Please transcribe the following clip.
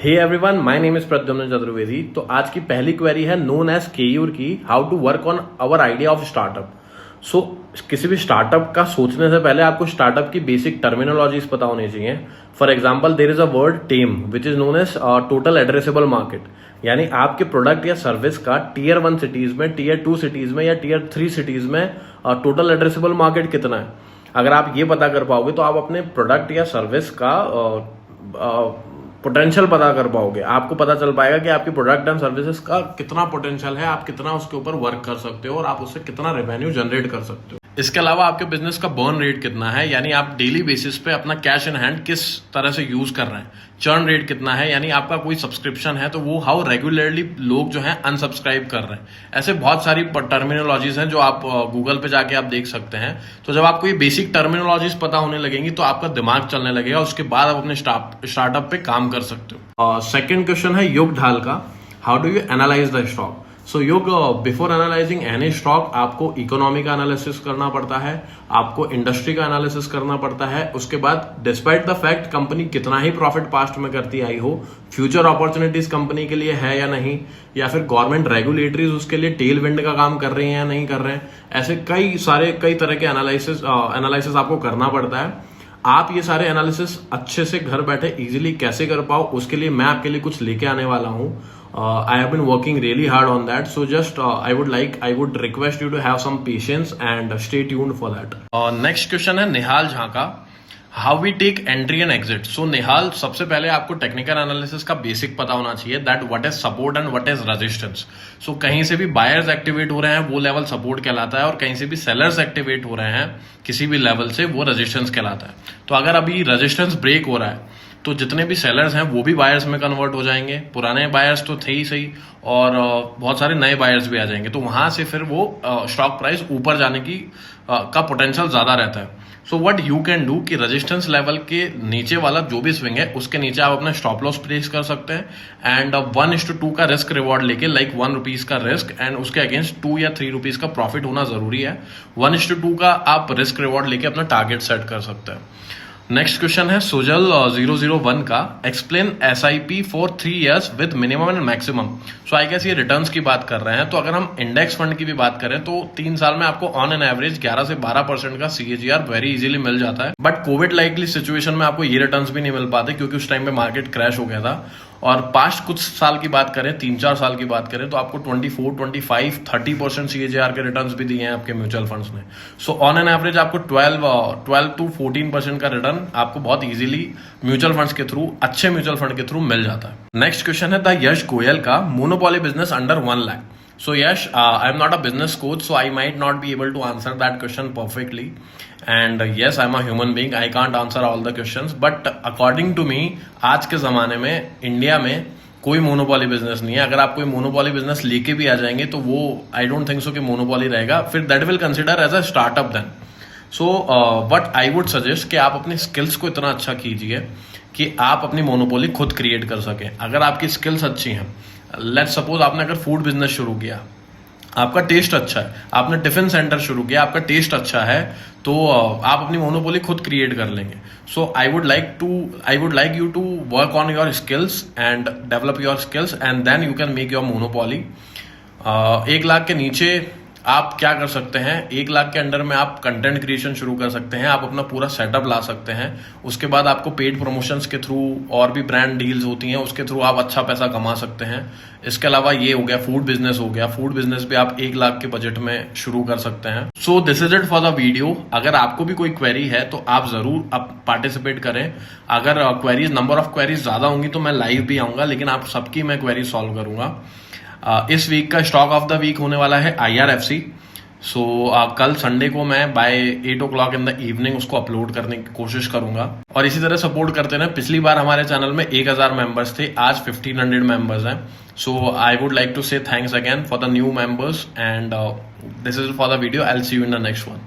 Hey everyone, my name is Pradyumna Chaturvedi. तो आज की पहली क्वेरी है नोन एज केयूर की, how to work on our idea of startup. So किसी भी स्टार्टअप का सोचने से पहले आपको स्टार्टअप की बेसिक टर्मिनोलॉजीज पता होनी चाहिए। For example, there is a word TAM which is known as total addressable market, यानी आपके प्रोडक्ट या सर्विस का टीयर 1 सिटीज में, टीयर 2 सिटीज में या टीयर 3 सिटीज में टोटल एड्रेसेबल मार्केट कितना है। अगर आप ये पता कर पाओगे तो आप अपने प्रोडक्ट या सर्विस का पोटेंशियल पता कर पाओगे। आपको पता चल पाएगा कि आपकी प्रोडक्ट एंड सर्विसेज का कितना पोटेंशियल है, आप कितना उसके ऊपर वर्क कर सकते हो और आप उससे कितना रेवेन्यू जनरेट कर सकते हो। इसके अलावा आपके बिजनेस का बर्न रेट कितना है, यानी आप डेली बेसिस पे अपना कैश इन हैंड किस तरह से यूज कर रहे हैं। चर्न रेट कितना है, यानी आपका कोई सब्सक्रिप्शन है तो वो हाउ रेगुलरली लोग जो हैं अनसब्सक्राइब कर रहे हैं। ऐसे बहुत सारी टर्मिनोलॉजीज हैं जो आप गूगल पे जाके आप देख सकते हैं। तो जब आपको ये बेसिक टर्मिनोलॉजीज पता होने लगेंगी तो आपका दिमाग चलने लगेगा, उसके बाद आप अपने स्टार्टअप पे काम कर सकते हो। सेकेंड क्वेश्चन है युग ढाल का, how do you analyse the stock. So Yug, before analysing any stock आपको इकोनॉमी का एनालिसिस करना पड़ता है, आपको इंडस्ट्री का एनालिसिस करना पड़ता है। उसके बाद डिस्पाइट द फैक्ट कंपनी कितना ही प्रॉफिट पास्ट में करती आई हो, फ्यूचर अपॉर्चुनिटीज कंपनी के लिए है या नहीं, या फिर गवर्नमेंट रेगुलेटरीज उसके लिए टेल विंड का काम कर रही हैं या नहीं कर रहे हैं। ऐसे कई तरह के एनालिसिस आपको करना पड़ता है। आप ये सारे एनालिसिस अच्छे से घर बैठे इजीली कैसे कर पाओ, उसके लिए मैं आपके लिए कुछ लेके आने वाला हूं। I have been working really hard on that, so just I would request you to have some patience and stay tuned for that. Next question है निहाल झा का, how we take entry and exit. So Nihal, सबसे पहले आपको technical analysis का basic पता होना चाहिए, that what is support and what is resistance. So कहीं से भी बायर्स एक्टिवेट हो रहे हैं वो लेवल सपोर्ट कहलाता है, और कहीं से भी सेलर्स एक्टिवेट हो रहे हैं किसी भी लेवल से वो रेजिस्टेंस कहलाता है। तो अगर अभी रेजिस्टेंस ब्रेक हो रहा है तो जितने भी सेलर्स हैं वो भी बायर्स में कन्वर्ट हो जाएंगे। पुराने बायर्स तो थे ही सही, और बहुत सारे नए बायर्स भी आ जाएंगे, तो वहां से फिर वो स्टॉक प्राइस ऊपर जाने की का पोटेंशियल ज्यादा रहता है। So what you can do कि रेजिस्टेंस लेवल के नीचे वाला जो भी स्विंग है उसके नीचे आप अपना स्टॉप लॉस प्लेस कर सकते हैं, एंड 1:2 का रिस्क रिवॉर्ड लेके, लाइक 1 रुपीज का रिस्क एंड उसके अगेंस्ट 2 या 3 रुपीज का प्रॉफिट होना जरूरी है। 1:2 का आप रिस्क रिवॉर्ड लेके अपना टारगेट सेट कर सकते हैं। नेक्स्ट क्वेश्चन है सुजल 001 का, explain SIP for 3 years with minimum and maximum. So I guess ये रिटर्न्स की बात कर रहे हैं। तो अगर हम इंडेक्स फंड की भी बात करें तो 3 साल में आपको ऑन एन एवरेज 11 से 12% का CAGR वेरी इजीली मिल जाता है। बट कोविड लाइकली सिचुएशन में आपको ये रिटर्न्स भी नहीं मिल पाते, क्योंकि उस टाइम पे मार्केट क्रैश हो गया था। और पास्ट कुछ साल की बात करें, 3-4 साल की बात करें, तो आपको 24, 25, 30% CAGR के रिटर्न्स भी दिए हैं आपके म्यूचुअल फंड्स ने। सो ऑन एन एवरेज आपको 12 to 14% का रिटर्न आपको बहुत इजीली म्यूचुअल फंड्स के थ्रू, अच्छे म्यूचुअल फंड के थ्रू मिल जाता है। नेक्स्ट क्वेश्चन है द यश गोयल का, monopoly business under 1 lakh. So yes, I am not a business coach, so I might not be able to answer that question perfectly. And yes, I am a human being. I can't answer all the questions. But according to me, आज के ज़माने में India में कोई monopoly business नहीं है। अगर आप कोई मोनोपोली बिजनेस लेके भी आ जाएंगे तो वो आई डोंट थिंक सो कि मोनोपोली रहेगा, फिर that will consider as a startup then. So but I would suggest कि आप अपनी स्किल्स को इतना अच्छा कीजिए कि आप अपनी मोनोपोली खुद क्रिएट कर सकें। अगर आपकी स्किल्स अच्छी हैं, लेट्स सपोज आपने अगर फूड बिजनेस शुरू किया, आपका टेस्ट अच्छा है, आपने टिफिन सेंटर शुरू किया, आपका टेस्ट अच्छा है, तो आप अपनी मोनोपोली खुद क्रिएट कर लेंगे। So I would like you to work on your skills and develop your skills, and then you can make your monopoly. 1 lakh के नीचे आप क्या कर सकते हैं, 1 लाख के अंडर में आप कंटेंट क्रिएशन शुरू कर सकते हैं, आप अपना पूरा सेटअप ला सकते हैं। उसके बाद आपको पेड प्रमोशंस के थ्रू और भी ब्रांड डील्स होती हैं, उसके थ्रू आप अच्छा पैसा कमा सकते हैं। इसके अलावा ये हो गया फूड बिजनेस हो गया, फूड बिजनेस भी आप 1 लाख के बजट में शुरू कर सकते हैं। So this is it for the video. अगर आपको भी कोई क्वेरी है तो आप जरूर पार्टिसिपेट करें। अगर क्वेरीज, नंबर ऑफ क्वेरीज ज्यादा होंगी तो मैं लाइव भी आऊंगा, लेकिन आप सबकी मैं क्वेरी सॉल्व करूंगा। इस वीक का स्टॉक ऑफ द वीक होने वाला है IRFC। सो कल संडे को मैं by 8 o'clock in the evening उसको अपलोड करने की कोशिश करूंगा। और इसी तरह सपोर्ट करते रहे। पिछली बार हमारे चैनल में 1000 मेंबर्स थे, आज 1500 मेंबर्स हैं। सो आई वुड लाइक टू से thanks again for the new members, and this is for the video. I will see you in the next one.